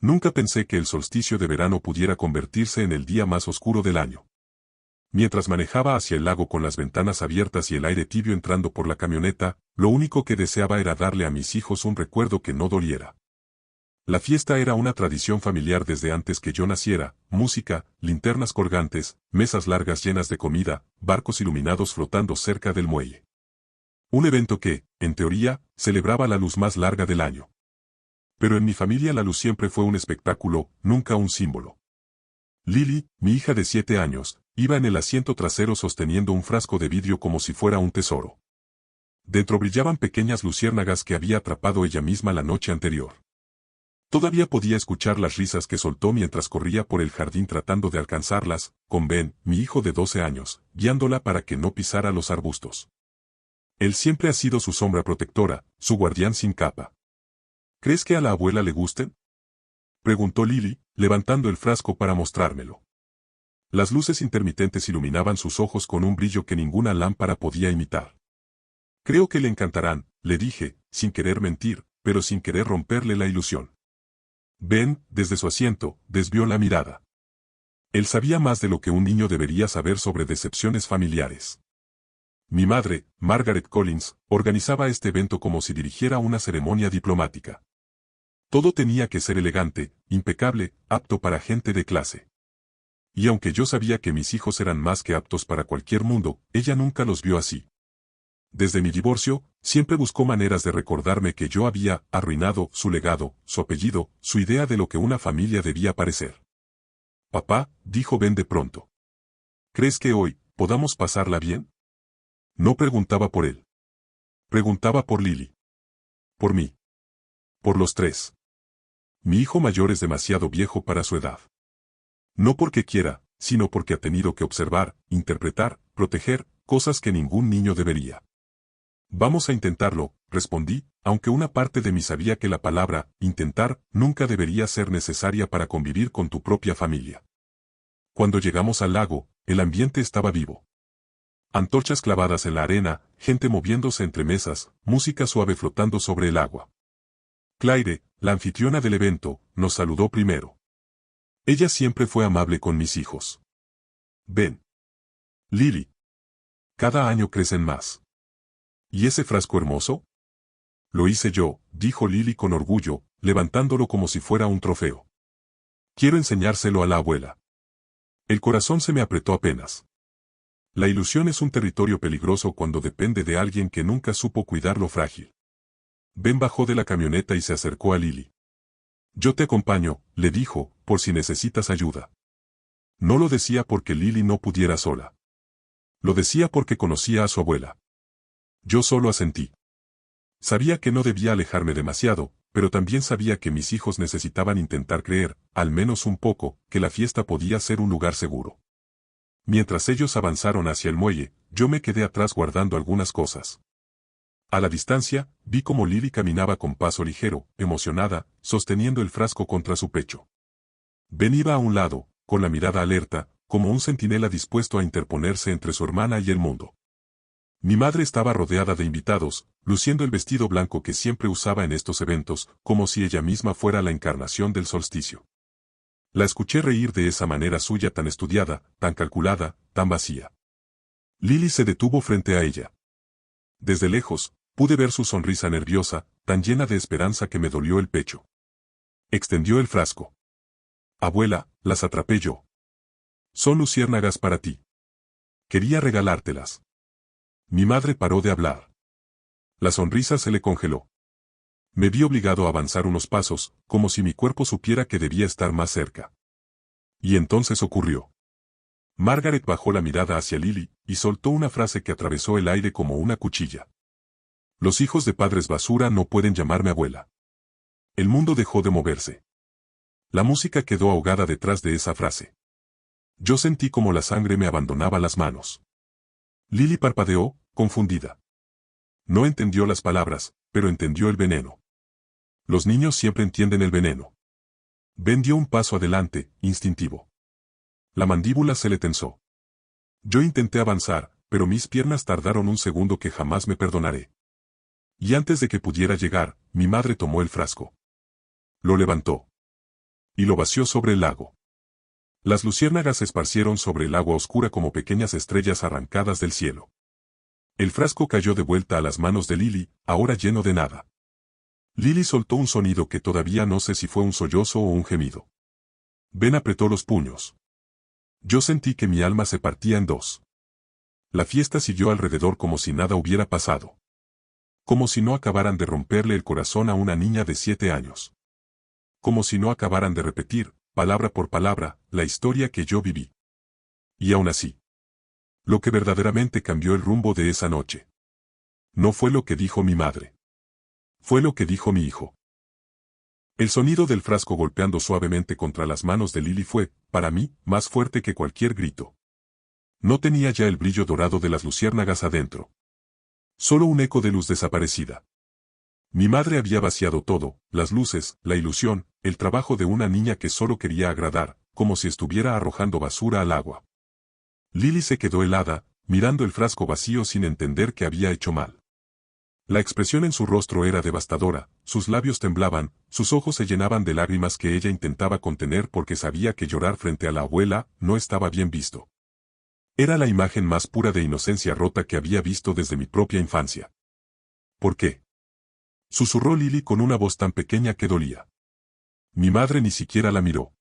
Nunca pensé que el solsticio de verano pudiera convertirse en el día más oscuro del año. Mientras manejaba hacia el lago con las ventanas abiertas y el aire tibio entrando por la camioneta, lo único que deseaba era darle a mis hijos un recuerdo que no doliera. La fiesta era una tradición familiar desde antes que yo naciera: música, linternas colgantes, mesas largas llenas de comida, barcos iluminados flotando cerca del muelle. Un evento que, en teoría, celebraba la luz más larga del año. Pero en mi familia la luz siempre fue un espectáculo, nunca un símbolo. Lily, mi hija de 7 años, iba en el asiento trasero sosteniendo un frasco de vidrio como si fuera un tesoro. Dentro brillaban pequeñas luciérnagas que había atrapado ella misma la noche anterior. Todavía podía escuchar las risas que soltó mientras corría por el jardín tratando de alcanzarlas, con Ben, mi hijo de 12 años, guiándola para que no pisara los arbustos. Él siempre ha sido su sombra protectora, su guardián sin capa. ¿Crees que a la abuela le gusten?, preguntó Lily, levantando el frasco para mostrármelo. Las luces intermitentes iluminaban sus ojos con un brillo que ninguna lámpara podía imitar. Creo que le encantarán, le dije, sin querer mentir, pero sin querer romperle la ilusión. Ben, desde su asiento, desvió la mirada. Él sabía más de lo que un niño debería saber sobre decepciones familiares. Mi madre, Margaret Collins, organizaba este evento como si dirigiera una ceremonia diplomática. Todo tenía que ser elegante, impecable, apto para gente de clase. Y aunque yo sabía que mis hijos eran más que aptos para cualquier mundo, ella nunca los vio así. Desde mi divorcio, siempre buscó maneras de recordarme que yo había arruinado su legado, su apellido, su idea de lo que una familia debía parecer. Papá, dijo Ben de pronto. ¿Crees que hoy podamos pasarla bien? No preguntaba por él. Preguntaba por Lily. Por mí. Por los tres. Mi hijo mayor es demasiado viejo para su edad. No porque quiera, sino porque ha tenido que observar, interpretar, proteger, cosas que ningún niño debería. Vamos a intentarlo, respondí, aunque una parte de mí sabía que la palabra intentar nunca debería ser necesaria para convivir con tu propia familia. Cuando llegamos al lago, el ambiente estaba vivo. Antorchas clavadas en la arena, gente moviéndose entre mesas, música suave flotando sobre el agua. Claire, la anfitriona del evento, nos saludó primero. Ella siempre fue amable con mis hijos. Ben. Lily. Cada año crecen más. ¿Y ese frasco hermoso? Lo hice yo, dijo Lily con orgullo, levantándolo como si fuera un trofeo. Quiero enseñárselo a la abuela. El corazón se me apretó apenas. La ilusión es un territorio peligroso cuando depende de alguien que nunca supo cuidar lo frágil. Ben bajó de la camioneta y se acercó a Lily. Yo te acompaño, le dijo, por si necesitas ayuda. No lo decía porque Lily no pudiera sola. Lo decía porque conocía a su abuela. Yo solo asentí. Sabía que no debía alejarme demasiado, pero también sabía que mis hijos necesitaban intentar creer, al menos un poco, que la fiesta podía ser un lugar seguro. Mientras ellos avanzaron hacia el muelle, yo me quedé atrás guardando algunas cosas. A la distancia, vi cómo Lily caminaba con paso ligero, emocionada, sosteniendo el frasco contra su pecho. Ben iba a un lado, con la mirada alerta, como un centinela dispuesto a interponerse entre su hermana y el mundo. Mi madre estaba rodeada de invitados, luciendo el vestido blanco que siempre usaba en estos eventos, como si ella misma fuera la encarnación del solsticio. La escuché reír de esa manera suya tan estudiada, tan calculada, tan vacía. Lily se detuvo frente a ella. Desde lejos, pude ver su sonrisa nerviosa, tan llena de esperanza que me dolió el pecho. Extendió el frasco. Abuela, las atrapé yo. Son luciérnagas para ti. Quería regalártelas. Mi madre paró de hablar. La sonrisa se le congeló. Me vi obligado a avanzar unos pasos, como si mi cuerpo supiera que debía estar más cerca. Y entonces ocurrió. Margaret bajó la mirada hacia Lily, y soltó una frase que atravesó el aire como una cuchilla. Los hijos de padres basura no pueden llamarme abuela. El mundo dejó de moverse. La música quedó ahogada detrás de esa frase. Yo sentí como la sangre me abandonaba las manos. Lily parpadeó, confundida. No entendió las palabras, pero entendió el veneno. Los niños siempre entienden el veneno. Ben dio un paso adelante, instintivo. La mandíbula se le tensó. Yo intenté avanzar, pero mis piernas tardaron un segundo que jamás me perdonaré. Y antes de que pudiera llegar, mi madre tomó el frasco. Lo levantó. y lo vació sobre el lago. Las luciérnagas se esparcieron sobre el agua oscura como pequeñas estrellas arrancadas del cielo. El frasco cayó de vuelta a las manos de Lily, ahora lleno de nada. Lily soltó un sonido que todavía no sé si fue un sollozo o un gemido. Ben apretó los puños. Yo sentí que mi alma se partía en dos. La fiesta siguió alrededor como si nada hubiera pasado. Como si no acabaran de romperle el corazón a una niña de 7 años. Como si no acabaran de repetir, palabra por palabra, la historia que yo viví. Y aún así. Lo que verdaderamente cambió el rumbo de esa noche. No fue lo que dijo mi madre. Fue lo que dijo mi hijo. El sonido del frasco golpeando suavemente contra las manos de Lily fue, para mí, más fuerte que cualquier grito. No tenía ya el brillo dorado de las luciérnagas adentro. Solo un eco de luz desaparecida. Mi madre había vaciado todo, las luces, la ilusión, el trabajo de una niña que solo quería agradar, como si estuviera arrojando basura al agua. Lily se quedó helada, mirando el frasco vacío sin entender que había hecho mal. La expresión en su rostro era devastadora, sus labios temblaban, sus ojos se llenaban de lágrimas que ella intentaba contener porque sabía que llorar frente a la abuela no estaba bien visto. Era la imagen más pura de inocencia rota que había visto desde mi propia infancia. ¿Por qué?, susurró Lily con una voz tan pequeña que dolía. Mi madre ni siquiera la miró.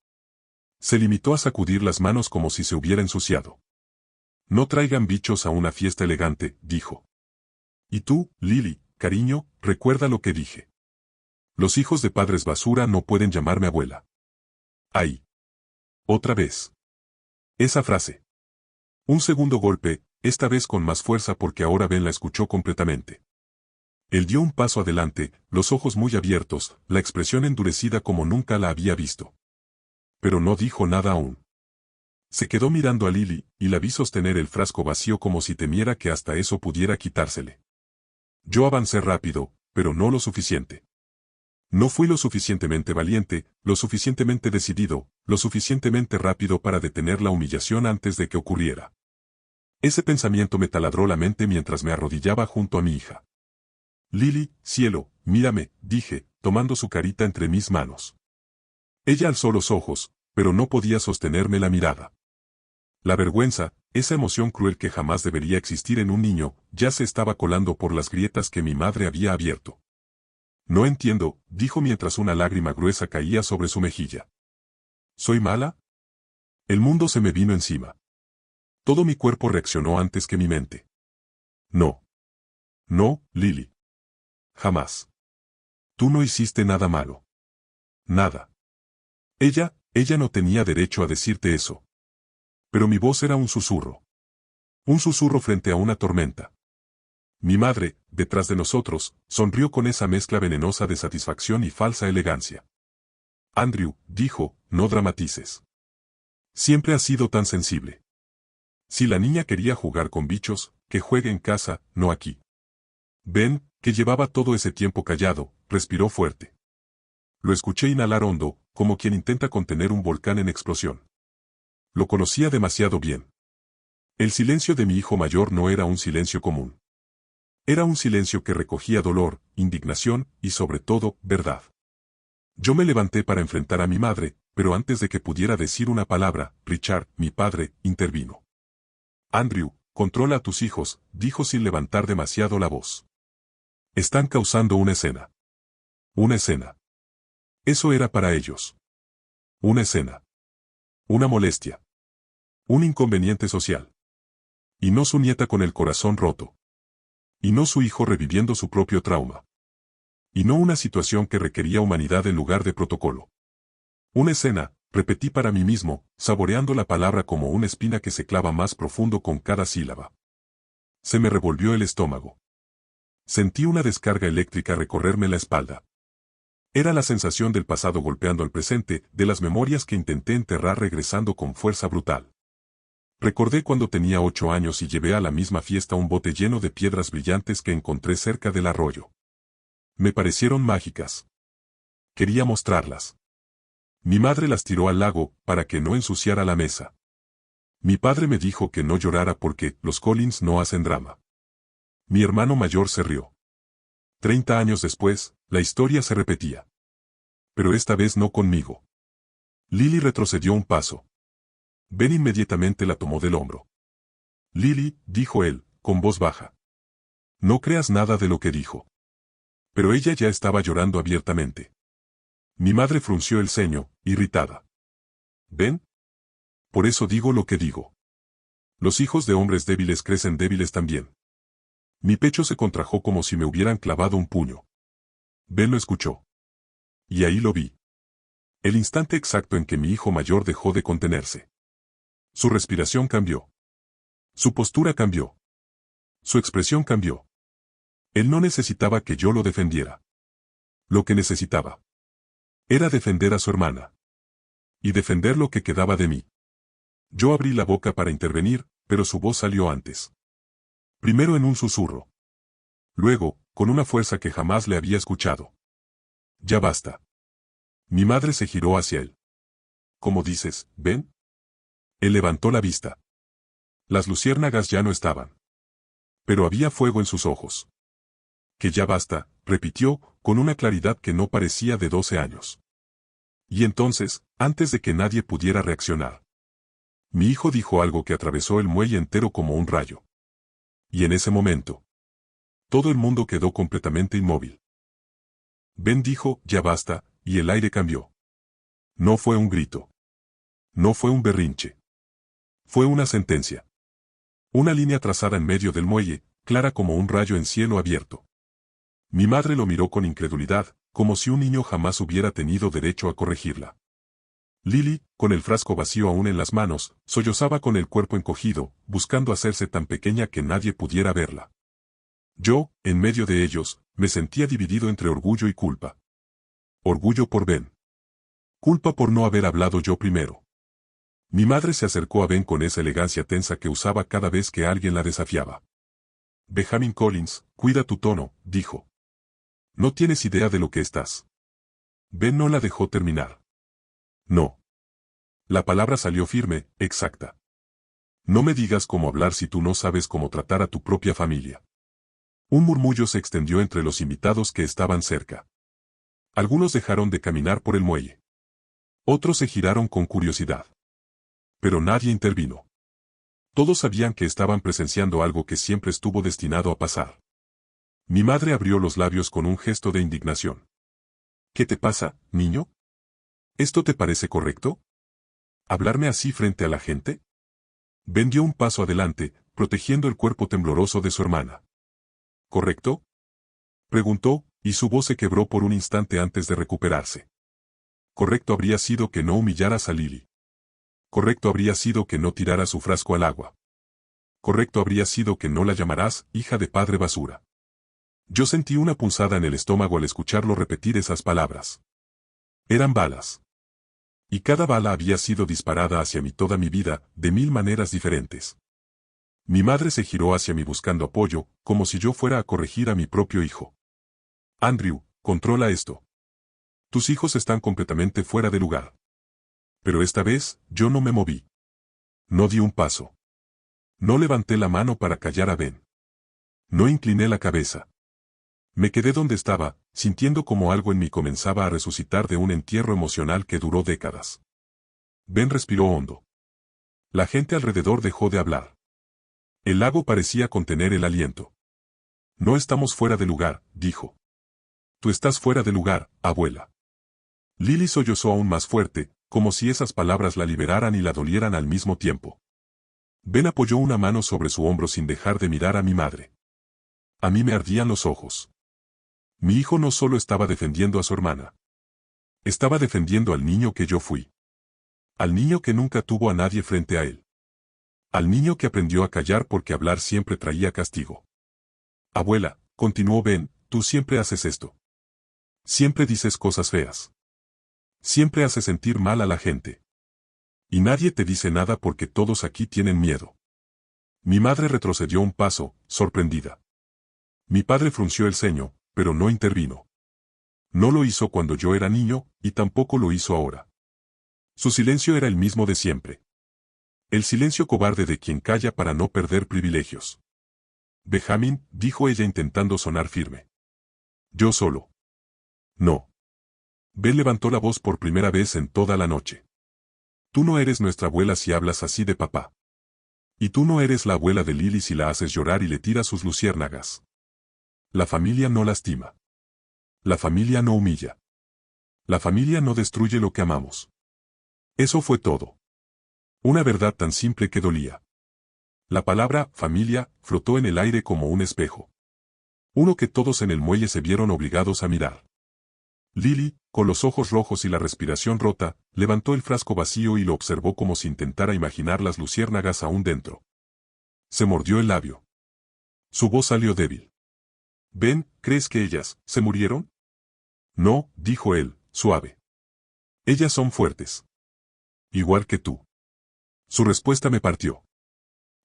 Se limitó a sacudir las manos como si se hubiera ensuciado. No traigan bichos a una fiesta elegante, dijo. Y tú, Lily, cariño, recuerda lo que dije. Los hijos de padres basura no pueden llamarme abuela. ¡Ay! Otra vez. Esa frase. Un segundo golpe, esta vez con más fuerza porque ahora Ben la escuchó completamente. Él dio un paso adelante, los ojos muy abiertos, la expresión endurecida como nunca la había visto. Pero no dijo nada aún. Se quedó mirando a Lily, y la vi sostener el frasco vacío como si temiera que hasta eso pudiera quitársele. Yo avancé rápido, pero no lo suficiente. No fui lo suficientemente valiente, lo suficientemente decidido, lo suficientemente rápido para detener la humillación antes de que ocurriera. Ese pensamiento me taladró la mente mientras me arrodillaba junto a mi hija. Lily, cielo, mírame, dije, tomando su carita entre mis manos. Ella alzó los ojos, pero no podía sostenerme la mirada. La vergüenza, esa emoción cruel que jamás debería existir en un niño, ya se estaba colando por las grietas que mi madre había abierto. No entiendo, dijo mientras una lágrima gruesa caía sobre su mejilla. ¿Soy mala? El mundo se me vino encima. Todo mi cuerpo reaccionó antes que mi mente. No. No, Lily. Jamás. Tú no hiciste nada malo. Nada. Ella no tenía derecho a decirte eso. Pero mi voz era un susurro. Un susurro frente a una tormenta. Mi madre, detrás de nosotros, sonrió con esa mezcla venenosa de satisfacción y falsa elegancia. Andrew, dijo, no dramatices. Siempre has sido tan sensible. Si la niña quería jugar con bichos, que juegue en casa, no aquí. Ben, que llevaba todo ese tiempo callado, respiró fuerte. Lo escuché inhalar hondo, como quien intenta contener un volcán en explosión. Lo conocía demasiado bien. El silencio de mi hijo mayor no era un silencio común. Era un silencio que recogía dolor, indignación y sobre todo, verdad. Yo me levanté para enfrentar a mi madre, pero antes de que pudiera decir una palabra, Richard, mi padre, intervino. Andrew, controla a tus hijos, dijo sin levantar demasiado la voz. Están causando una escena. Una escena. Eso era para ellos. Una escena. Una molestia. Un inconveniente social. Y no su nieta con el corazón roto. Y no su hijo reviviendo su propio trauma. Y no una situación que requería humanidad en lugar de protocolo. Una escena, repetí para mí mismo, saboreando la palabra como una espina que se clava más profundo con cada sílaba. Se me revolvió el estómago. Sentí una descarga eléctrica recorrerme la espalda. Era la sensación del pasado golpeando al presente, de las memorias que intenté enterrar regresando con fuerza brutal. Recordé cuando tenía 8 años y llevé a la misma fiesta un bote lleno de piedras brillantes que encontré cerca del arroyo. Me parecieron mágicas. Quería mostrarlas. Mi madre las tiró al lago, para que no ensuciara la mesa. Mi padre me dijo que no llorara porque los Collins no hacen drama. Mi hermano mayor se rió. 30 años después, la historia se repetía. Pero esta vez no conmigo. Lily retrocedió un paso. Ben inmediatamente la tomó del hombro. Lily, dijo él, con voz baja. No creas nada de lo que dijo. Pero ella ya estaba llorando abiertamente. Mi madre frunció el ceño, irritada. ¿Ven? Por eso digo lo que digo. Los hijos de hombres débiles crecen débiles también. Mi pecho se contrajo como si me hubieran clavado un puño. Ben lo escuchó. Y ahí lo vi. El instante exacto en que mi hijo mayor dejó de contenerse. Su respiración cambió. Su postura cambió. Su expresión cambió. Él no necesitaba que yo lo defendiera. Lo que necesitaba era defender a su hermana. Y defender lo que quedaba de mí. Yo abrí la boca para intervenir, pero su voz salió antes. Primero en un susurro. Luego, con una fuerza que jamás le había escuchado. Ya basta. Mi madre se giró hacia él. ¿Cómo dices, Ben? Él levantó la vista. Las luciérnagas ya no estaban. Pero había fuego en sus ojos. Que ya basta, repitió, con una claridad que no parecía de 12 años. Y entonces, antes de que nadie pudiera reaccionar, mi hijo dijo algo que atravesó el muelle entero como un rayo. Y en ese momento, todo el mundo quedó completamente inmóvil. Ben dijo, ya basta, y el aire cambió. No fue un grito. No fue un berrinche. Fue una sentencia. Una línea trazada en medio del muelle, clara como un rayo en cielo abierto. Mi madre lo miró con incredulidad, como si un niño jamás hubiera tenido derecho a corregirla. Lily, con el frasco vacío aún en las manos, sollozaba con el cuerpo encogido, buscando hacerse tan pequeña que nadie pudiera verla. Yo, en medio de ellos, me sentía dividido entre orgullo y culpa. Orgullo por Ben. Culpa por no haber hablado yo primero. Mi madre se acercó a Ben con esa elegancia tensa que usaba cada vez que alguien la desafiaba. Benjamin Collins, cuida tu tono, dijo. No tienes idea de lo que estás. Ben no la dejó terminar. No. La palabra salió firme, exacta. No me digas cómo hablar si tú no sabes cómo tratar a tu propia familia. Un murmullo se extendió entre los invitados que estaban cerca. Algunos dejaron de caminar por el muelle. Otros se giraron con curiosidad. Pero nadie intervino. Todos sabían que estaban presenciando algo que siempre estuvo destinado a pasar. Mi madre abrió los labios con un gesto de indignación. ¿Qué te pasa, niño? ¿Esto te parece correcto? ¿Hablarme así frente a la gente? Ben dio un paso adelante, protegiendo el cuerpo tembloroso de su hermana. ¿Correcto? Preguntó, y su voz se quebró por un instante antes de recuperarse. Correcto habría sido que no humillaras a Lily. Correcto habría sido que no tiraras su frasco al agua. Correcto habría sido que no la llamarás hija de padre basura. Yo sentí una punzada en el estómago al escucharlo repetir esas palabras. Eran balas. Y cada bala había sido disparada hacia mí toda mi vida, de 1000 maneras diferentes. Mi madre se giró hacia mí buscando apoyo, como si yo fuera a corregir a mi propio hijo. Andrew, controla esto. Tus hijos están completamente fuera de lugar. Pero esta vez, yo no me moví. No di un paso. No levanté la mano para callar a Ben. No incliné la cabeza. Me quedé donde estaba, sintiendo como algo en mí comenzaba a resucitar de un entierro emocional que duró décadas. Ben respiró hondo. La gente alrededor dejó de hablar. El lago parecía contener el aliento. No estamos fuera de lugar, dijo. Tú estás fuera de lugar, abuela. Lily sollozó aún más fuerte, como si esas palabras la liberaran y la dolieran al mismo tiempo. Ben apoyó una mano sobre su hombro sin dejar de mirar a mi madre. A mí me ardían los ojos. Mi hijo no solo estaba defendiendo a su hermana. Estaba defendiendo al niño que yo fui. Al niño que nunca tuvo a nadie frente a él. Al niño que aprendió a callar porque hablar siempre traía castigo. Abuela, continuó Ben, tú siempre haces esto. Siempre dices cosas feas. Siempre haces sentir mal a la gente. Y nadie te dice nada porque todos aquí tienen miedo. Mi madre retrocedió un paso, sorprendida. Mi padre frunció el ceño, pero no intervino. No lo hizo cuando yo era niño, y tampoco lo hizo ahora. Su silencio era el mismo de siempre. El silencio cobarde de quien calla para no perder privilegios. Benjamin, dijo ella intentando sonar firme. Yo solo. No. Ben levantó la voz por primera vez en toda la noche. Tú no eres nuestra abuela si hablas así de papá. Y tú no eres la abuela de Lily si la haces llorar y le tiras sus luciérnagas. La familia no lastima. La familia no humilla. La familia no destruye lo que amamos. Eso fue todo. Una verdad tan simple que dolía. La palabra familia flotó en el aire como un espejo. Uno que todos en el muelle se vieron obligados a mirar. Lily, con los ojos rojos y la respiración rota, levantó el frasco vacío y lo observó como si intentara imaginar las luciérnagas aún dentro. Se mordió el labio. Su voz salió débil. «Ben, ¿crees que ellas se murieron?» «No», dijo él, suave. «Ellas son fuertes. Igual que tú». Su respuesta me partió.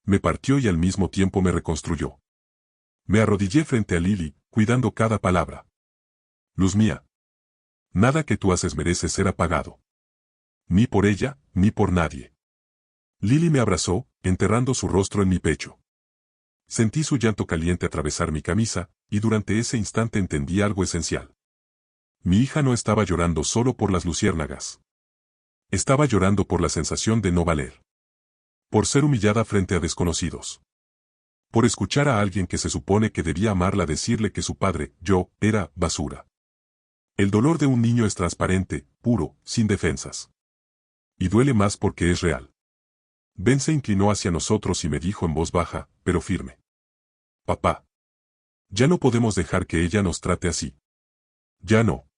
Me partió y al mismo tiempo me reconstruyó. Me arrodillé frente a Lily, cuidando cada palabra. «Luz mía. Nada que tú haces merece ser apagado. Ni por ella, ni por nadie». Lily me abrazó, enterrando su rostro en mi pecho. Sentí su llanto caliente atravesar mi camisa, y durante ese instante entendí algo esencial. Mi hija no estaba llorando solo por las luciérnagas. Estaba llorando por la sensación de no valer. Por ser humillada frente a desconocidos. Por escuchar a alguien que se supone que debía amarla decirle que su padre, yo, era basura. El dolor de un niño es transparente, puro, sin defensas. Y duele más porque es real. Ben se inclinó hacia nosotros y me dijo en voz baja, pero firme. «Papá. Ya no podemos dejar que ella nos trate así. Ya no».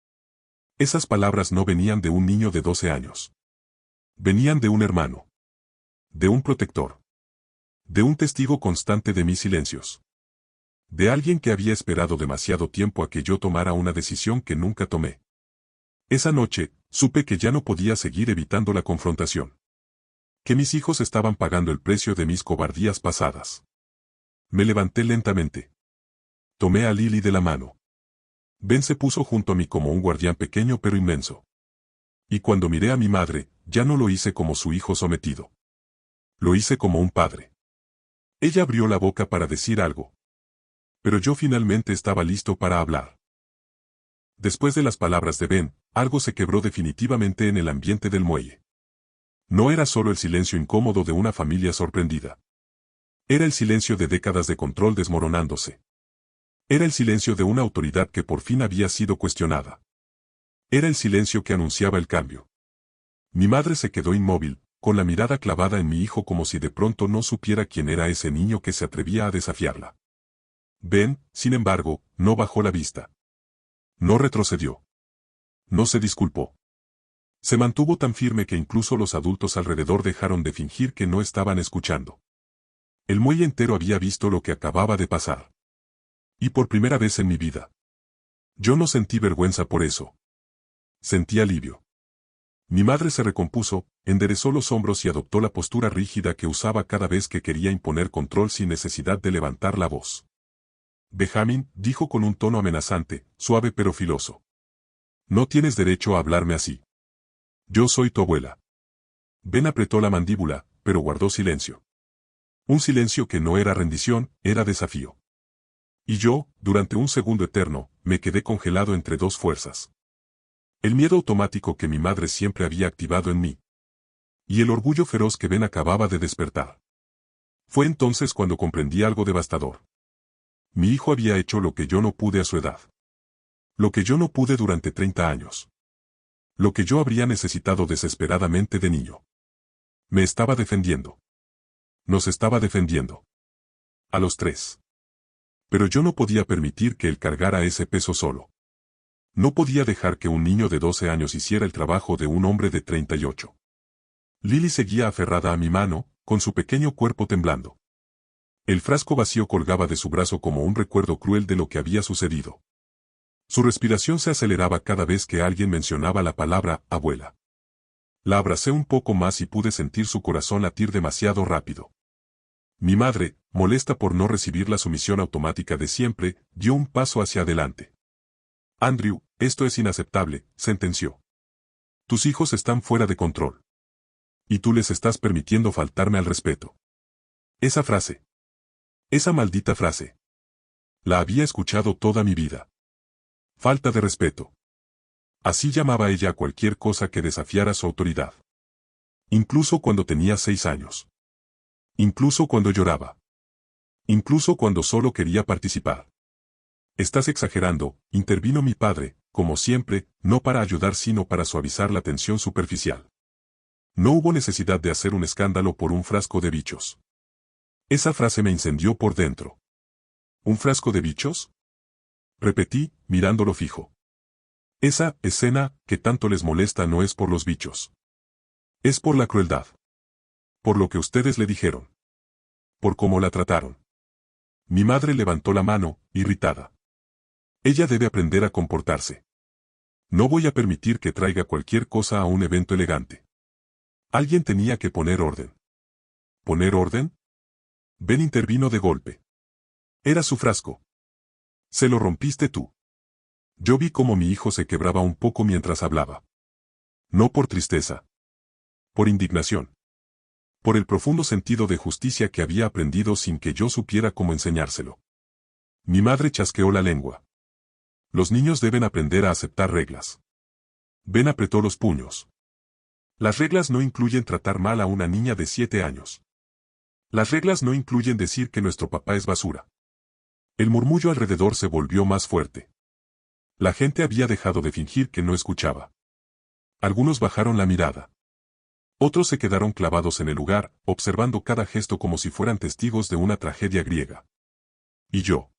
Esas palabras no venían de un niño de 12 años. Venían de un hermano. De un protector. De un testigo constante de mis silencios. De alguien que había esperado demasiado tiempo a que yo tomara una decisión que nunca tomé. Esa noche, supe que ya no podía seguir evitando la confrontación. Que mis hijos estaban pagando el precio de mis cobardías pasadas. Me levanté lentamente. Tomé a Lily de la mano. Ben se puso junto a mí como un guardián pequeño pero inmenso. Y cuando miré a mi madre, ya no lo hice como su hijo sometido. Lo hice como un padre. Ella abrió la boca para decir algo. Pero yo finalmente estaba listo para hablar. Después de las palabras de Ben, algo se quebró definitivamente en el ambiente del muelle. No era solo el silencio incómodo de una familia sorprendida. Era el silencio de décadas de control desmoronándose. Era el silencio de una autoridad que por fin había sido cuestionada. Era el silencio que anunciaba el cambio. Mi madre se quedó inmóvil, con la mirada clavada en mi hijo como si de pronto no supiera quién era ese niño que se atrevía a desafiarla. Ben, sin embargo, no bajó la vista. No retrocedió. No se disculpó. Se mantuvo tan firme que incluso los adultos alrededor dejaron de fingir que no estaban escuchando. El muelle entero había visto lo que acababa de pasar. Y por primera vez en mi vida. Yo no sentí vergüenza por eso. Sentí alivio. Mi madre se recompuso, enderezó los hombros y adoptó la postura rígida que usaba cada vez que quería imponer control sin necesidad de levantar la voz. «Benjamin», dijo con un tono amenazante, suave pero filoso. «No tienes derecho a hablarme así. Yo soy tu abuela». Ben apretó la mandíbula, pero guardó silencio. Un silencio que no era rendición, era desafío. Y yo, durante un segundo eterno, me quedé congelado entre dos fuerzas. El miedo automático que mi madre siempre había activado en mí. Y el orgullo feroz que Ben acababa de despertar. Fue entonces cuando comprendí algo devastador. Mi hijo había hecho lo que yo no pude a su edad. Lo que yo no pude durante 30 años. Lo que yo habría necesitado desesperadamente de niño. Me estaba defendiendo. Nos estaba defendiendo. A los tres. Pero yo no podía permitir que él cargara ese peso solo. No podía dejar que un niño de 12 años hiciera el trabajo de un hombre de 38. Lily seguía aferrada a mi mano, con su pequeño cuerpo temblando. El frasco vacío colgaba de su brazo como un recuerdo cruel de lo que había sucedido. Su respiración se aceleraba cada vez que alguien mencionaba la palabra abuela. La abracé un poco más y pude sentir su corazón latir demasiado rápido. Mi madre, molesta por no recibir la sumisión automática de siempre, dio un paso hacia adelante. «Andrew, esto es inaceptable», sentenció. «Tus hijos están fuera de control. Y tú les estás permitiendo faltarme al respeto». Esa frase. Esa maldita frase. La había escuchado toda mi vida. Falta de respeto. Así llamaba ella a cualquier cosa que desafiara su autoridad. Incluso cuando tenía 6 años. Incluso cuando lloraba. Incluso cuando solo quería participar. Estás exagerando, intervino mi padre, como siempre, no para ayudar sino para suavizar la tensión superficial. No hubo necesidad de hacer un escándalo por un frasco de bichos. Esa frase me incendió por dentro. ¿Un frasco de bichos? Repetí, mirándolo fijo. Esa escena que tanto les molesta no es por los bichos. Es por la crueldad. Por lo que ustedes le dijeron. Por cómo la trataron. Mi madre levantó la mano, irritada. Ella debe aprender a comportarse. No voy a permitir que traiga cualquier cosa a un evento elegante. Alguien tenía que poner orden. ¿Poner orden? Ben intervino de golpe. Era su frasco. Se lo rompiste tú. Yo vi cómo mi hijo se quebraba un poco mientras hablaba. No por tristeza. Por indignación. Por el profundo sentido de justicia que había aprendido sin que yo supiera cómo enseñárselo. Mi madre chasqueó la lengua. Los niños deben aprender a aceptar reglas. Ben apretó los puños. Las reglas no incluyen tratar mal a una niña de 7 años. Las reglas no incluyen decir que nuestro papá es basura. El murmullo alrededor se volvió más fuerte. La gente había dejado de fingir que no escuchaba. Algunos bajaron la mirada. Otros se quedaron clavados en el lugar, observando cada gesto como si fueran testigos de una tragedia griega. Y yo.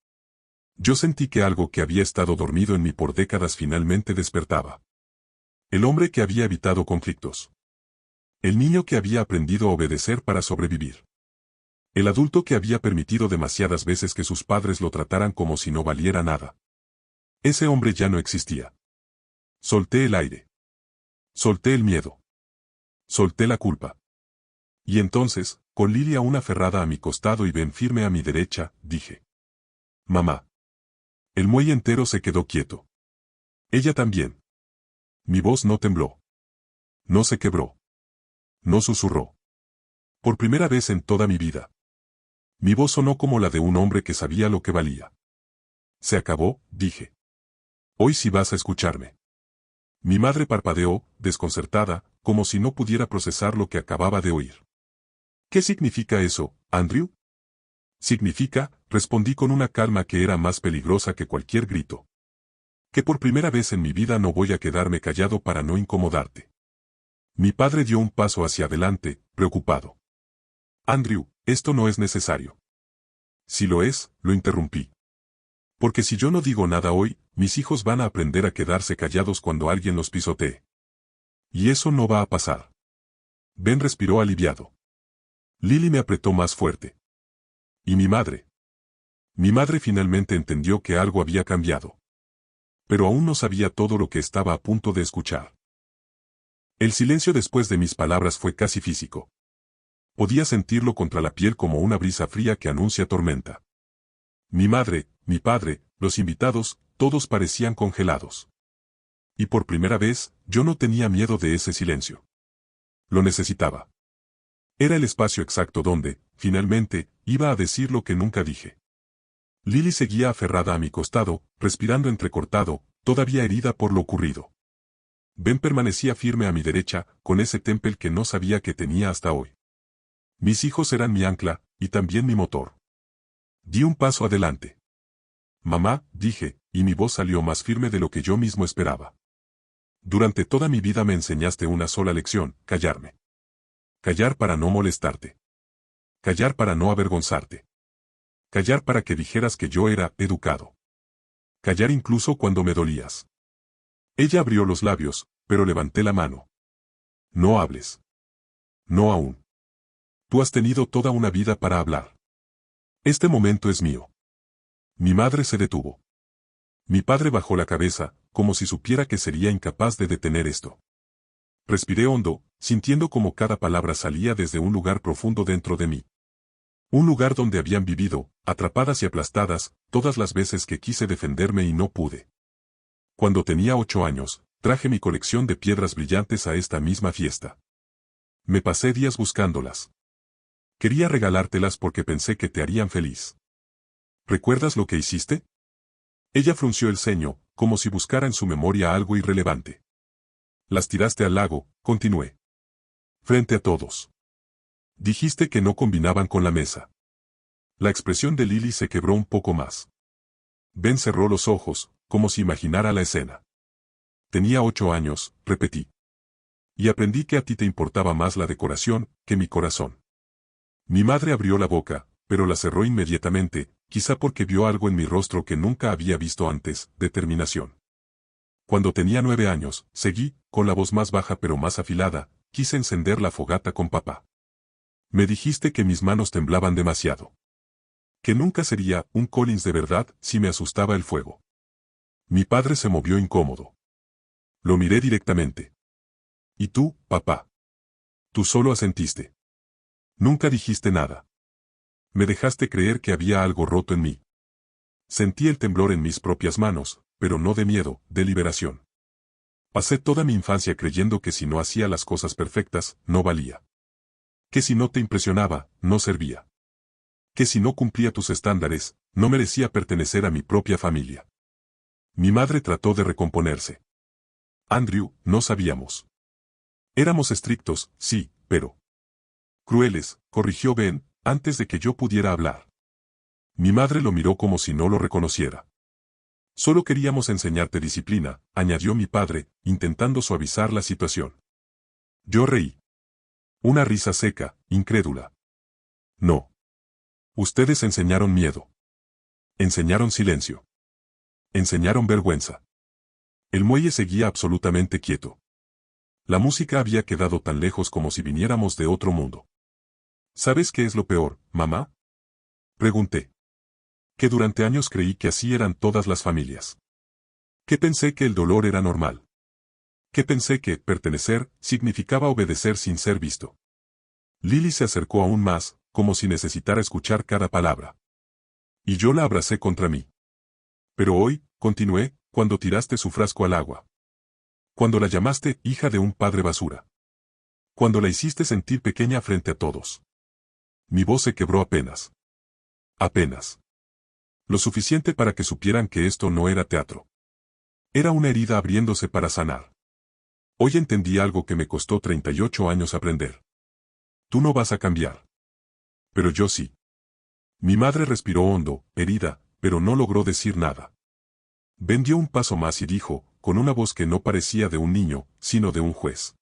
Yo sentí que algo que había estado dormido en mí por décadas finalmente despertaba. El hombre que había evitado conflictos. El niño que había aprendido a obedecer para sobrevivir. El adulto que había permitido demasiadas veces que sus padres lo trataran como si no valiera nada. Ese hombre ya no existía. Solté el aire. Solté el miedo. Solté la culpa. Y entonces, con Lily aún aferrada a mi costado y Ben firme a mi derecha, dije. Mamá. El muelle entero se quedó quieto. Ella también. Mi voz no tembló. No se quebró. No susurró. Por primera vez en toda mi vida. Mi voz sonó como la de un hombre que sabía lo que valía. Se acabó, dije. Hoy sí vas a escucharme. Mi madre parpadeó, desconcertada, como si no pudiera procesar lo que acababa de oír. ¿Qué significa eso, Andrew? Significa, respondí con una calma que era más peligrosa que cualquier grito. Que por primera vez en mi vida no voy a quedarme callado para no incomodarte. Mi padre dio un paso hacia adelante, preocupado. Andrew, esto no es necesario. Si lo es, lo interrumpí. Porque si yo no digo nada hoy, mis hijos van a aprender a quedarse callados cuando alguien los pisotee. Y eso no va a pasar. Ben respiró aliviado. Lily me apretó más fuerte. ¿Y mi madre? Mi madre finalmente entendió que algo había cambiado. Pero aún no sabía todo lo que estaba a punto de escuchar. El silencio después de mis palabras fue casi físico. Podía sentirlo contra la piel como una brisa fría que anuncia tormenta. Mi madre, mi padre, los invitados, todos parecían congelados. Y por primera vez, yo no tenía miedo de ese silencio. Lo necesitaba. Era el espacio exacto donde, finalmente, iba a decir lo que nunca dije. Lily seguía aferrada a mi costado, respirando entrecortado, todavía herida por lo ocurrido. Ben permanecía firme a mi derecha, con ese temple que no sabía que tenía hasta hoy. Mis hijos eran mi ancla, y también mi motor. Di un paso adelante. Mamá, dije, y mi voz salió más firme de lo que yo mismo esperaba. Durante toda mi vida me enseñaste una sola lección, callarme. Callar para no molestarte. Callar para no avergonzarte. Callar para que dijeras que yo era educado. Callar incluso cuando me dolías. Ella abrió los labios, pero levanté la mano. No hables. No aún. Tú has tenido toda una vida para hablar. Este momento es mío. Mi madre se detuvo. Mi padre bajó la cabeza, como si supiera que sería incapaz de detener esto. Respiré hondo, sintiendo como cada palabra salía desde un lugar profundo dentro de mí. Un lugar donde habían vivido, atrapadas y aplastadas, todas las veces que quise defenderme y no pude. Cuando tenía 8 años, traje mi colección de piedras brillantes a esta misma fiesta. Me pasé días buscándolas. Quería regalártelas porque pensé que te harían feliz. ¿Recuerdas lo que hiciste? Ella frunció el ceño, como si buscara en su memoria algo irrelevante. Las tiraste al lago, continué. Frente a todos. Dijiste que no combinaban con la mesa. La expresión de Lily se quebró un poco más. Ben cerró los ojos, como si imaginara la escena. Tenía 8 años, repetí. Y aprendí que a ti te importaba más la decoración que mi corazón. Mi madre abrió la boca, pero la cerró inmediatamente, quizá porque vio algo en mi rostro que nunca había visto antes, determinación. Cuando tenía 9 años, seguí, con la voz más baja pero más afilada, quise encender la fogata con papá. Me dijiste que mis manos temblaban demasiado. Que nunca sería un Collins de verdad si me asustaba el fuego. Mi padre se movió incómodo. Lo miré directamente. ¿Y tú, papá? Tú solo asentiste. Nunca dijiste nada. Me dejaste creer que había algo roto en mí. Sentí el temblor en mis propias manos, pero no de miedo, de liberación. Pasé toda mi infancia creyendo que si no hacía las cosas perfectas, no valía. Que si no te impresionaba, no servía. Que si no cumplía tus estándares, no merecía pertenecer a mi propia familia. Mi madre trató de recomponerse. Andrew, no sabíamos. Éramos estrictos, sí, pero crueles, corrigió Ben, antes de que yo pudiera hablar. Mi madre lo miró como si no lo reconociera. Solo queríamos enseñarte disciplina, añadió mi padre, intentando suavizar la situación. Yo reí. Una risa seca, incrédula. No. Ustedes enseñaron miedo. Enseñaron silencio. Enseñaron vergüenza. El muelle seguía absolutamente quieto. La música había quedado tan lejos como si viniéramos de otro mundo. ¿Sabes qué es lo peor, mamá? Pregunté. Que durante años creí que así eran todas las familias. Que pensé que el dolor era normal. Que pensé que pertenecer significaba obedecer sin ser visto. Lily se acercó aún más, como si necesitara escuchar cada palabra. Y yo la abracé contra mí. Pero hoy, continué, cuando tiraste su frasco al agua. Cuando la llamaste hija de un padre basura. Cuando la hiciste sentir pequeña frente a todos. Mi voz se quebró apenas. Apenas. Lo suficiente para que supieran que esto no era teatro. Era una herida abriéndose para sanar. Hoy entendí algo que me costó 38 años aprender. Tú no vas a cambiar. Pero yo sí. Mi madre respiró hondo, herida, pero no logró decir nada. Ben dio un paso más y dijo, con una voz que no parecía de un niño, sino de un juez.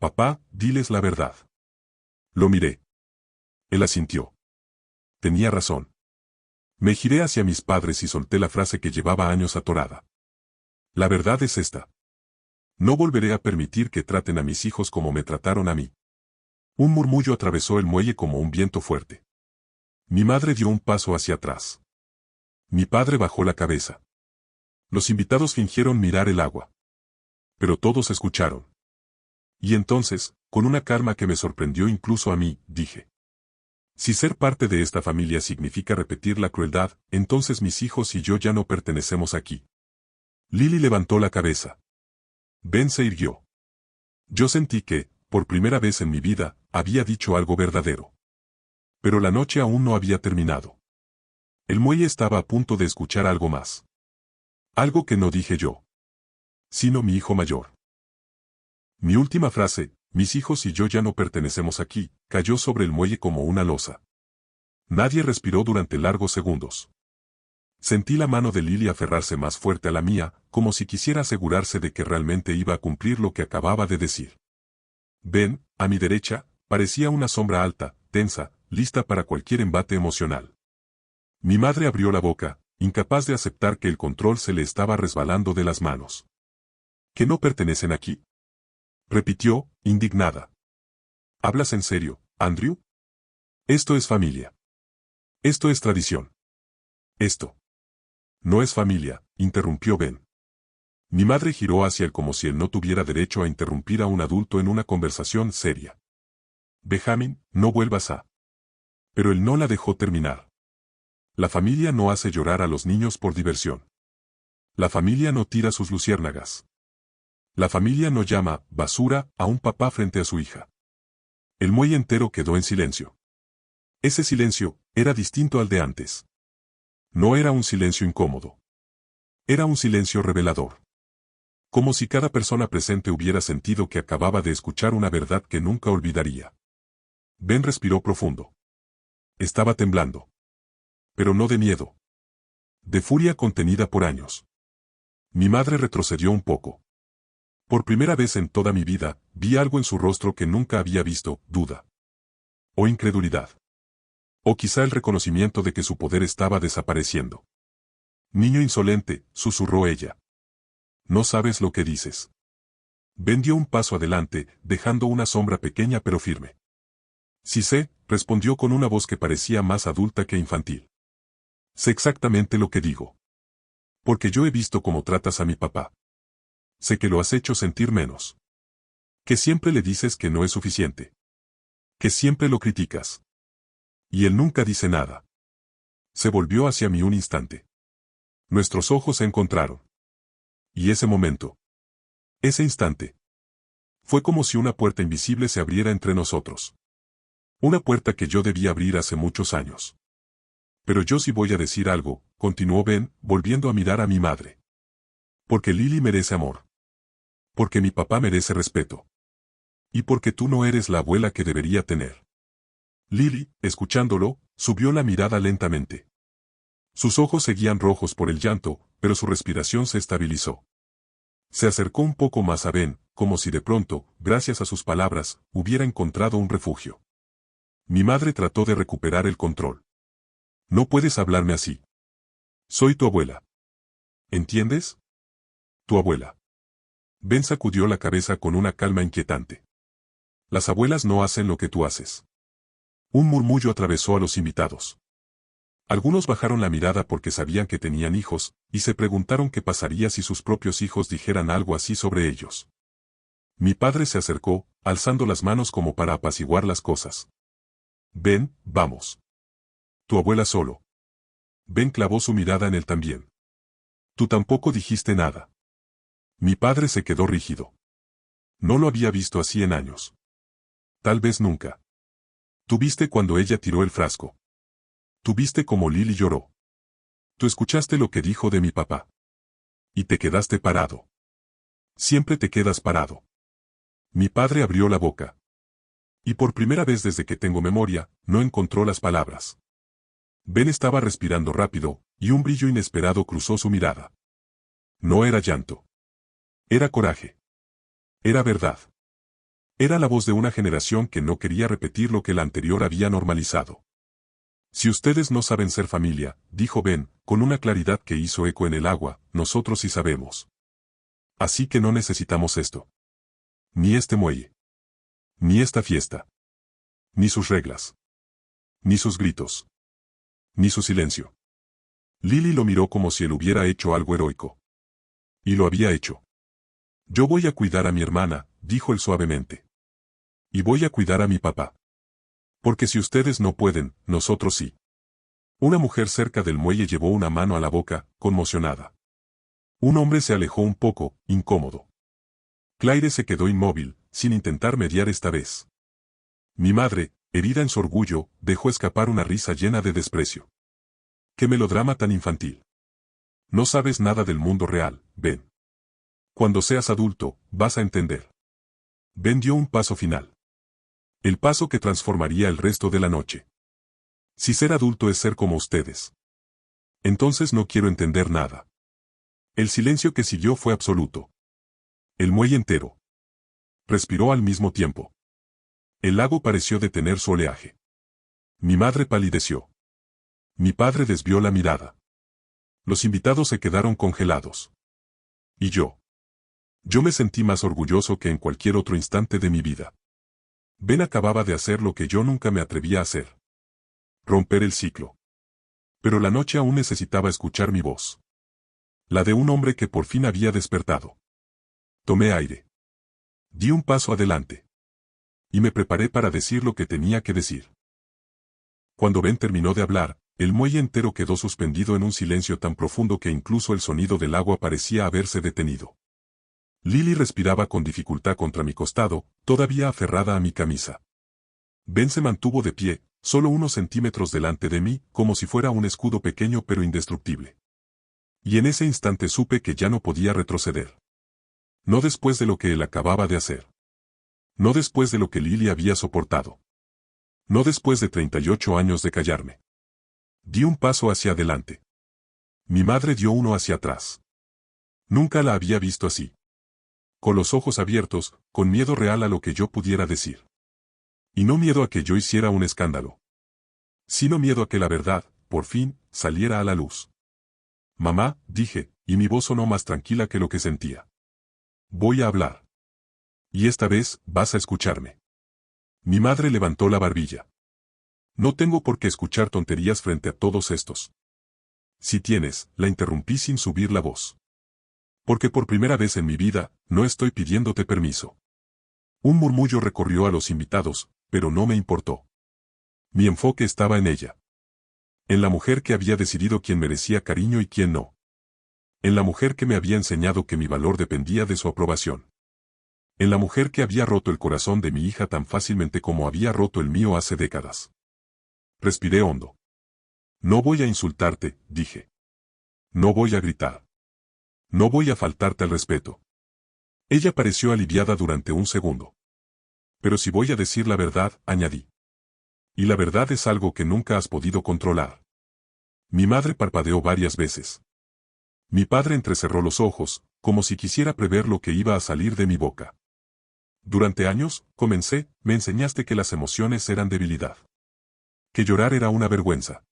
Papá, diles la verdad. Lo miré. Él asintió. Tenía razón. Me giré hacia mis padres y solté la frase que llevaba años atorada. La verdad es esta. No volveré a permitir que traten a mis hijos como me trataron a mí. Un murmullo atravesó el muelle como un viento fuerte. Mi madre dio un paso hacia atrás. Mi padre bajó la cabeza. Los invitados fingieron mirar el agua. Pero todos escucharon. Y entonces, con una calma que me sorprendió incluso a mí, dije. Si ser parte de esta familia significa repetir la crueldad, entonces mis hijos y yo ya no pertenecemos aquí. Lily levantó la cabeza. Ben se irguió. Yo sentí que, por primera vez en mi vida, había dicho algo verdadero. Pero la noche aún no había terminado. El muelle estaba a punto de escuchar algo más. Algo que no dije yo. Sino mi hijo mayor. Mi última frase, mis hijos y yo ya no pertenecemos aquí, cayó sobre el muelle como una losa. Nadie respiró durante largos segundos. Sentí la mano de Lily aferrarse más fuerte a la mía, como si quisiera asegurarse de que realmente iba a cumplir lo que acababa de decir. Ben, a mi derecha, parecía una sombra alta, tensa, lista para cualquier embate emocional. Mi madre abrió la boca, incapaz de aceptar que el control se le estaba resbalando de las manos. ¿Que no pertenecen aquí? Repitió, indignada. ¿Hablas en serio, Andrew? Esto es familia. Esto es tradición. Esto. No es familia, interrumpió Ben. Mi madre giró hacia él como si él no tuviera derecho a interrumpir a un adulto en una conversación seria. Benjamin, no vuelvas a. Pero él no la dejó terminar. La familia no hace llorar a los niños por diversión. La familia no tira sus luciérnagas. La familia no llama basura a un papá frente a su hija. El muelle entero quedó en silencio. Ese silencio era distinto al de antes. No era un silencio incómodo. Era un silencio revelador. Como si cada persona presente hubiera sentido que acababa de escuchar una verdad que nunca olvidaría. Ben respiró profundo. Estaba temblando. Pero no de miedo. De furia contenida por años. Mi madre retrocedió un poco. Por primera vez en toda mi vida, vi algo en su rostro que nunca había visto: duda. O incredulidad. O quizá el reconocimiento de que su poder estaba desapareciendo. Niño insolente, susurró ella. No sabes lo que dices. Ben dio un paso adelante, dejando una sombra pequeña pero firme. Sí sé, respondió con una voz que parecía más adulta que infantil. Sé exactamente lo que digo. Porque yo he visto cómo tratas a mi papá. Sé que lo has hecho sentir menos. Que siempre le dices que no es suficiente. Que siempre lo criticas. Y él nunca dice nada. Se volvió hacia mí un instante. Nuestros ojos se encontraron. Y ese momento. Ese instante. Fue como si una puerta invisible se abriera entre nosotros. Una puerta que yo debía abrir hace muchos años. Pero yo sí voy a decir algo, continuó Ben, volviendo a mirar a mi madre. Porque Lily merece amor. Porque mi papá merece respeto. Y porque tú no eres la abuela que debería tener. Lily, escuchándolo, subió la mirada lentamente. Sus ojos seguían rojos por el llanto, pero su respiración se estabilizó. Se acercó un poco más a Ben, como si de pronto, gracias a sus palabras, hubiera encontrado un refugio. Mi madre trató de recuperar el control. No puedes hablarme así. Soy tu abuela. ¿Entiendes? Tu abuela. Ben sacudió la cabeza con una calma inquietante. Las abuelas no hacen lo que tú haces. Un murmullo atravesó a los invitados. Algunos bajaron la mirada porque sabían que tenían hijos, y se preguntaron qué pasaría si sus propios hijos dijeran algo así sobre ellos. Mi padre se acercó, alzando las manos como para apaciguar las cosas. Ben, vamos. Tu abuela solo. Ben clavó su mirada en él también. Tú tampoco dijiste nada. Mi padre se quedó rígido. No lo había visto así en años. Tal vez nunca. Tú viste cuando ella tiró el frasco. Tú viste cómo Lily lloró. Tú escuchaste lo que dijo de mi papá. Y te quedaste parado. Siempre te quedas parado. Mi padre abrió la boca. Y por primera vez desde que tengo memoria, no encontró las palabras. Ben estaba respirando rápido, y un brillo inesperado cruzó su mirada. No era llanto. Era coraje. Era verdad. Era la voz de una generación que no quería repetir lo que la anterior había normalizado. Si ustedes no saben ser familia, dijo Ben, con una claridad que hizo eco en el agua, nosotros sí sabemos. Así que no necesitamos esto. Ni este muelle. Ni esta fiesta. Ni sus reglas. Ni sus gritos. Ni su silencio. Lily lo miró como si él hubiera hecho algo heroico. Y lo había hecho. Yo voy a cuidar a mi hermana, dijo él suavemente. Y voy a cuidar a mi papá. Porque si ustedes no pueden, nosotros sí. Una mujer cerca del muelle llevó una mano a la boca, conmocionada. Un hombre se alejó un poco, incómodo. Claire se quedó inmóvil, sin intentar mediar esta vez. Mi madre, herida en su orgullo, dejó escapar una risa llena de desprecio. ¡Qué melodrama tan infantil! No sabes nada del mundo real, Ben. Cuando seas adulto, vas a entender. Ben dio un paso final. El paso que transformaría el resto de la noche. Si ser adulto es ser como ustedes. Entonces no quiero entender nada. El silencio que siguió fue absoluto. El muelle entero. Respiró al mismo tiempo. El lago pareció detener su oleaje. Mi madre palideció. Mi padre desvió la mirada. Los invitados se quedaron congelados. Y yo. Yo me sentí más orgulloso que en cualquier otro instante de mi vida. Ben acababa de hacer lo que yo nunca me atrevía a hacer. Romper el ciclo. Pero la noche aún necesitaba escuchar mi voz. La de un hombre que por fin había despertado. Tomé aire. Di un paso adelante. Y me preparé para decir lo que tenía que decir. Cuando Ben terminó de hablar, el muelle entero quedó suspendido en un silencio tan profundo que incluso el sonido del agua parecía haberse detenido. Lily respiraba con dificultad contra mi costado, todavía aferrada a mi camisa. Ben se mantuvo de pie, solo unos centímetros delante de mí, como si fuera un escudo pequeño pero indestructible. Y en ese instante supe que ya no podía retroceder. No después de lo que él acababa de hacer. No después de lo que Lily había soportado. No después de 38 años de callarme. Di un paso hacia adelante. Mi madre dio uno hacia atrás. Nunca la había visto así. Con los ojos abiertos, con miedo real a lo que yo pudiera decir. Y no miedo a que yo hiciera un escándalo. Sino miedo a que la verdad, por fin, saliera a la luz. Mamá, dije, y mi voz sonó más tranquila que lo que sentía. Voy a hablar. Y esta vez, vas a escucharme. Mi madre levantó la barbilla. No tengo por qué escuchar tonterías frente a todos estos. Si tienes, la interrumpí sin subir la voz. Porque por primera vez en mi vida, no estoy pidiéndote permiso. Un murmullo recorrió a los invitados, pero no me importó. Mi enfoque estaba en ella. En la mujer que había decidido quién merecía cariño y quién no. En la mujer que me había enseñado que mi valor dependía de su aprobación. En la mujer que había roto el corazón de mi hija tan fácilmente como había roto el mío hace décadas. Respiré hondo. No voy a insultarte, dije. No voy a gritar. No voy a faltarte al respeto. Ella pareció aliviada durante un segundo. Pero si voy a decir la verdad, añadí. Y la verdad es algo que nunca has podido controlar. Mi madre parpadeó varias veces. Mi padre entrecerró los ojos, como si quisiera prever lo que iba a salir de mi boca. Durante años, comencé, me enseñaste que las emociones eran debilidad. Que llorar era una vergüenza.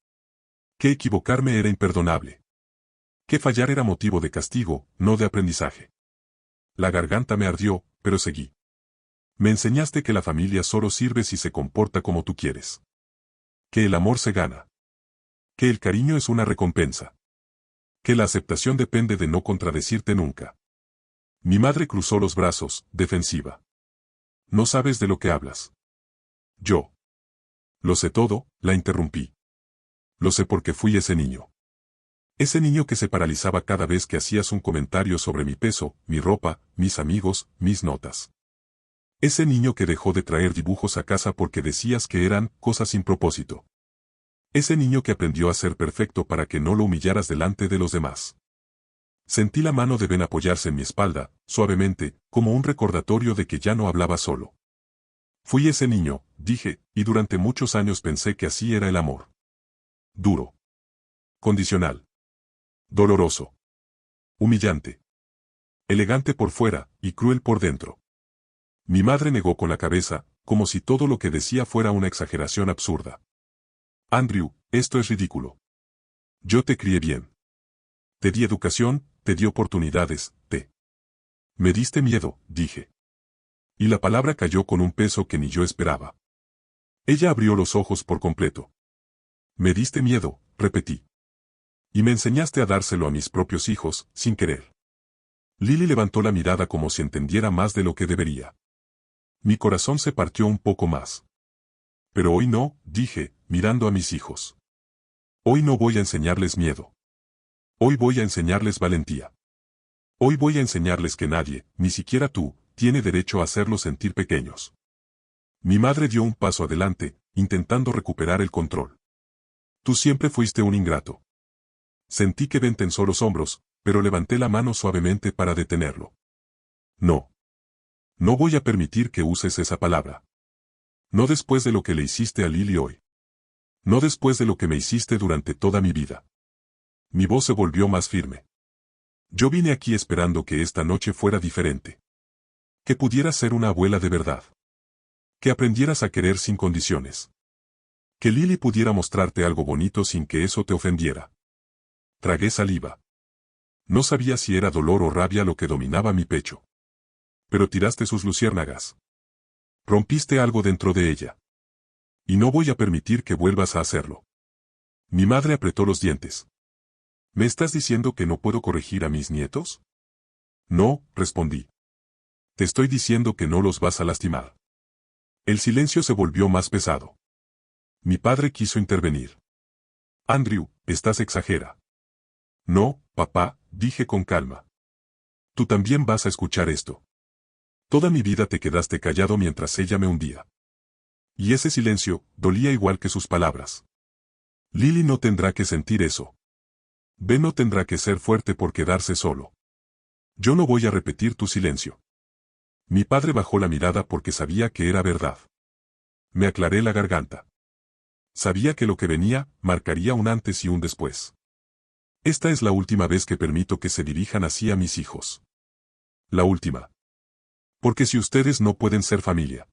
Que equivocarme era imperdonable. Que fallar era motivo de castigo, no de aprendizaje. La garganta me ardió, pero seguí. Me enseñaste que la familia solo sirve si se comporta como tú quieres. Que el amor se gana. Que el cariño es una recompensa. Que la aceptación depende de no contradecirte nunca. Mi madre cruzó los brazos, defensiva. No sabes de lo que hablas. Yo. Lo sé todo, la interrumpí. Lo sé porque fui ese niño. Ese niño que se paralizaba cada vez que hacías un comentario sobre mi peso, mi ropa, mis amigos, mis notas. Ese niño que dejó de traer dibujos a casa porque decías que eran cosas sin propósito. Ese niño que aprendió a ser perfecto para que no lo humillaras delante de los demás. Sentí la mano de Ben apoyarse en mi espalda, suavemente, como un recordatorio de que ya no hablaba solo. Fui ese niño, dije, y durante muchos años pensé que así era el amor. Duro. Condicional. Doloroso. Humillante. Elegante por fuera, y cruel por dentro. Mi madre negó con la cabeza, como si todo lo que decía fuera una exageración absurda. Andrew, esto es ridículo. Yo te crié bien. Te di educación, te di oportunidades, te. Me diste miedo, dije. Y la palabra cayó con un peso que ni yo esperaba. Ella abrió los ojos por completo. Me diste miedo, repetí. Y me enseñaste a dárselo a mis propios hijos, sin querer. Lily levantó la mirada como si entendiera más de lo que debería. Mi corazón se partió un poco más. Pero hoy no, dije, mirando a mis hijos. Hoy no voy a enseñarles miedo. Hoy voy a enseñarles valentía. Hoy voy a enseñarles que nadie, ni siquiera tú, tiene derecho a hacerlos sentir pequeños. Mi madre dio un paso adelante, intentando recuperar el control. Tú siempre fuiste un ingrato. Sentí que Ben tensó los hombros, pero levanté la mano suavemente para detenerlo. No. No voy a permitir que uses esa palabra. No después de lo que le hiciste a Lily hoy. No después de lo que me hiciste durante toda mi vida. Mi voz se volvió más firme. Yo vine aquí esperando que esta noche fuera diferente. Que pudieras ser una abuela de verdad. Que aprendieras a querer sin condiciones. Que Lily pudiera mostrarte algo bonito sin que eso te ofendiera. Tragué saliva. No sabía si era dolor o rabia lo que dominaba mi pecho. Pero tiraste sus luciérnagas. Rompiste algo dentro de ella. Y no voy a permitir que vuelvas a hacerlo. Mi madre apretó los dientes. ¿Me estás diciendo que no puedo corregir a mis nietos? No, respondí. Te estoy diciendo que no los vas a lastimar. El silencio se volvió más pesado. Mi padre quiso intervenir. Andrew, estás exagera. No, papá, dije con calma. Tú también vas a escuchar esto. Toda mi vida te quedaste callado mientras ella me hundía. Y ese silencio dolía igual que sus palabras. Lily no tendrá que sentir eso. Ben no tendrá que ser fuerte por quedarse solo. Yo no voy a repetir tu silencio. Mi padre bajó la mirada porque sabía que era verdad. Me aclaré la garganta. Sabía que lo que venía marcaría un antes y un después. Esta es la última vez que permito que se dirijan así a mis hijos. La última. Porque si ustedes no pueden ser familia,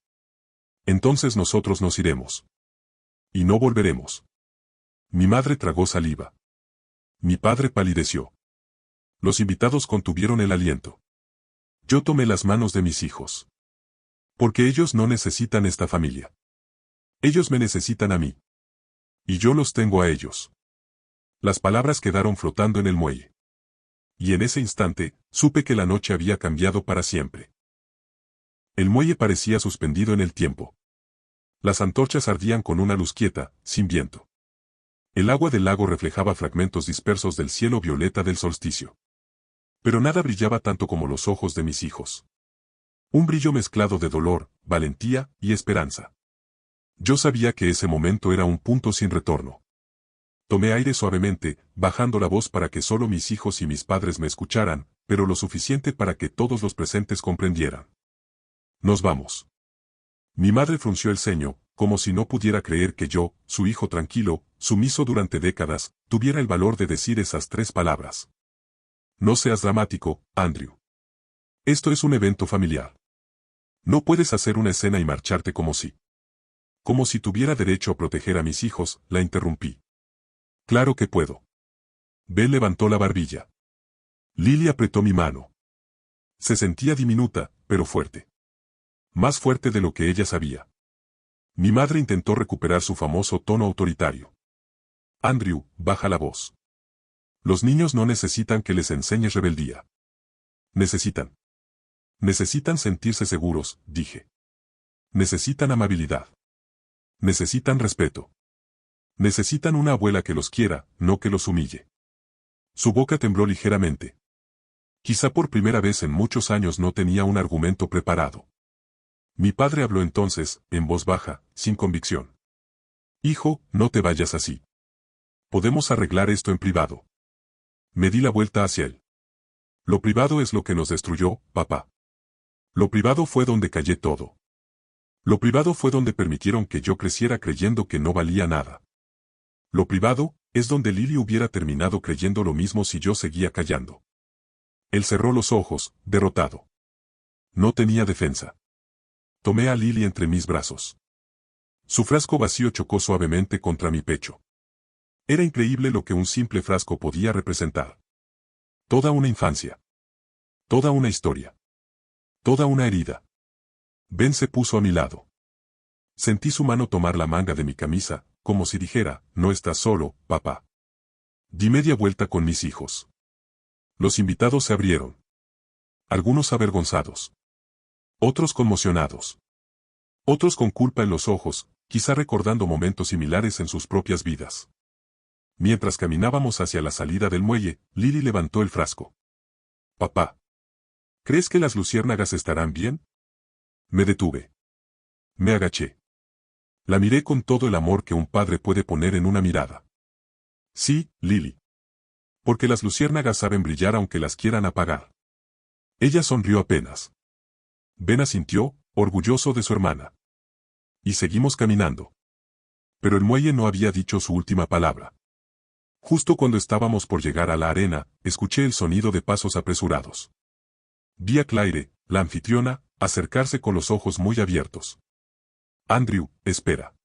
entonces nosotros nos iremos. Y no volveremos. Mi madre tragó saliva. Mi padre palideció. Los invitados contuvieron el aliento. Yo tomé las manos de mis hijos. Porque ellos no necesitan esta familia. Ellos me necesitan a mí. Y yo los tengo a ellos. Las palabras quedaron flotando en el muelle. Y en ese instante, supe que la noche había cambiado para siempre. El muelle parecía suspendido en el tiempo. Las antorchas ardían con una luz quieta, sin viento. El agua del lago reflejaba fragmentos dispersos del cielo violeta del solsticio. Pero nada brillaba tanto como los ojos de mis hijos. Un brillo mezclado de dolor, valentía y esperanza. Yo sabía que ese momento era un punto sin retorno. Tomé aire suavemente, bajando la voz para que solo mis hijos y mis padres me escucharan, pero lo suficiente para que todos los presentes comprendieran. Nos vamos. Mi madre frunció el ceño, como si no pudiera creer que yo, su hijo tranquilo, sumiso durante décadas, tuviera el valor de decir esas 3 palabras. No seas dramático, Andrew. Esto es un evento familiar. No puedes hacer una escena y marcharte como si. Como si tuviera derecho a proteger a mis hijos, la interrumpí. Claro que puedo. Belle levantó la barbilla. Lily apretó mi mano. Se sentía diminuta, pero fuerte. Más fuerte de lo que ella sabía. Mi madre intentó recuperar su famoso tono autoritario. Andrew, baja la voz. Los niños no necesitan que les enseñes rebeldía. Necesitan sentirse seguros, dije. Necesitan amabilidad. Necesitan respeto. Necesitan una abuela que los quiera, no que los humille. Su boca tembló ligeramente. Quizá por primera vez en muchos años no tenía un argumento preparado. Mi padre habló entonces, en voz baja, sin convicción. Hijo, no te vayas así. Podemos arreglar esto en privado. Me di la vuelta hacia él. Lo privado es lo que nos destruyó, papá. Lo privado fue donde callé todo. Lo privado fue donde permitieron que yo creciera creyendo que no valía nada. Lo privado es donde Lily hubiera terminado creyendo lo mismo si yo seguía callando. Él cerró los ojos, derrotado. No tenía defensa. Tomé a Lily entre mis brazos. Su frasco vacío chocó suavemente contra mi pecho. Era increíble lo que un simple frasco podía representar. Toda una infancia. Toda una historia. Toda una herida. Ben se puso a mi lado. Sentí su mano tomar la manga de mi camisa, como si dijera, no estás solo, papá. Di media vuelta con mis hijos. Los invitados se abrieron. Algunos avergonzados. Otros conmocionados. Otros con culpa en los ojos, quizá recordando momentos similares en sus propias vidas. Mientras caminábamos hacia la salida del muelle, Lily levantó el frasco. Papá. ¿Crees que las luciérnagas estarán bien? Me detuve. Me agaché. La miré con todo el amor que un padre puede poner en una mirada. Sí, Lily. Porque las luciérnagas saben brillar aunque las quieran apagar. Ella sonrió apenas. Ben asintió, orgulloso de su hermana. Y seguimos caminando. Pero el muelle no había dicho su última palabra. Justo cuando estábamos por llegar a la arena, escuché el sonido de pasos apresurados. Vi a Claire, la anfitriona, acercarse con los ojos muy abiertos. Andrew, espera.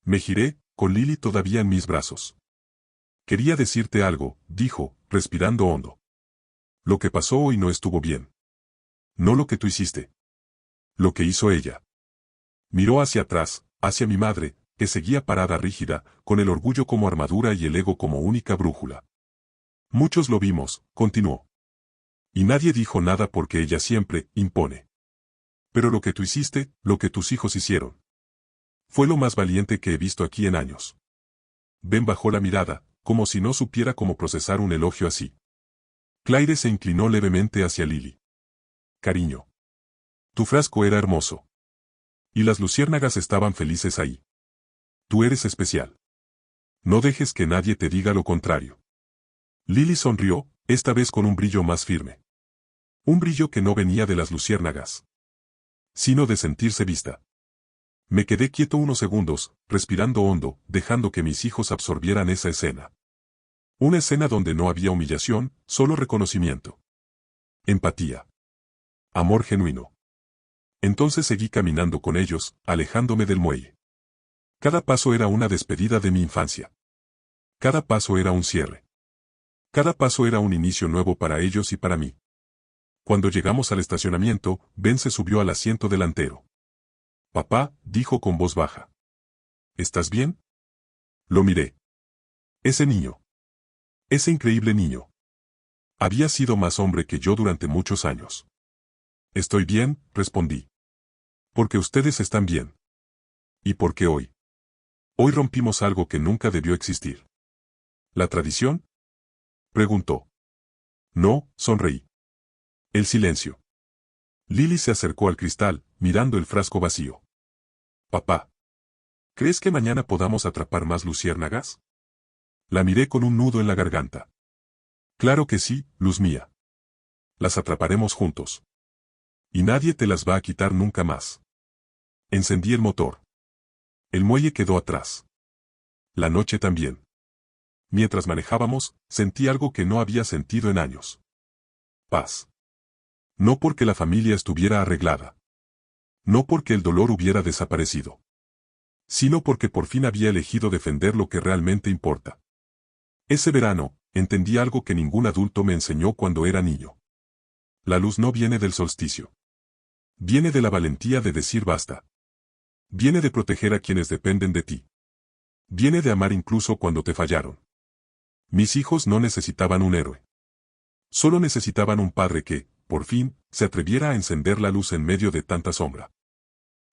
Me giré, con Lily todavía en mis brazos. Quería decirte algo, dijo, respirando hondo. Lo que pasó hoy no estuvo bien. No lo que tú hiciste. Lo que hizo ella. Miró hacia atrás, hacia mi madre, que seguía parada rígida, con el orgullo como armadura y el ego como única brújula. Muchos lo vimos, continuó. Y nadie dijo nada porque ella siempre impone. Pero lo que tú hiciste, lo que tus hijos hicieron, fue lo más valiente que he visto aquí en años. Ben bajó la mirada, como si no supiera cómo procesar un elogio así. Claire se inclinó levemente hacia Lily. Cariño. Tu frasco era hermoso. Y las luciérnagas estaban felices ahí. Tú eres especial. No dejes que nadie te diga lo contrario. Lily sonrió, esta vez con un brillo más firme. Un brillo que no venía de las luciérnagas, sino de sentirse vista. Me quedé quieto unos segundos, respirando hondo, dejando que mis hijos absorbieran esa escena. Una escena donde no había humillación, solo reconocimiento. Empatía. Amor genuino. Entonces seguí caminando con ellos, alejándome del muelle. Cada paso era una despedida de mi infancia. Cada paso era un cierre. Cada paso era un inicio nuevo para ellos y para mí. Cuando llegamos al estacionamiento, Ben se subió al asiento delantero. Papá, dijo con voz baja. ¿Estás bien? Lo miré. Ese niño. Ese increíble niño. Había sido más hombre que yo durante muchos años. Estoy bien, respondí. Porque ustedes están bien. ¿Y por qué hoy? Hoy rompimos algo que nunca debió existir. ¿La tradición? Preguntó. No, sonreí. El silencio. Lily se acercó al cristal, mirando el frasco vacío. Papá. ¿Crees que mañana podamos atrapar más luciérnagas? La miré con un nudo en la garganta. Claro que sí, luz mía. Las atraparemos juntos. Y nadie te las va a quitar nunca más. Encendí el motor. El muelle quedó atrás. La noche también. Mientras manejábamos, sentí algo que no había sentido en años. Paz. No porque la familia estuviera arreglada. No porque el dolor hubiera desaparecido. Sino porque por fin había elegido defender lo que realmente importa. Ese verano, entendí algo que ningún adulto me enseñó cuando era niño. La luz no viene del solsticio. Viene de la valentía de decir basta. Viene de proteger a quienes dependen de ti. Viene de amar incluso cuando te fallaron. Mis hijos no necesitaban un héroe. Solo necesitaban un padre que, por fin, se atreviera a encender la luz en medio de tanta sombra.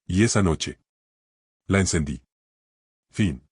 Y esa noche. La encendí. Fin.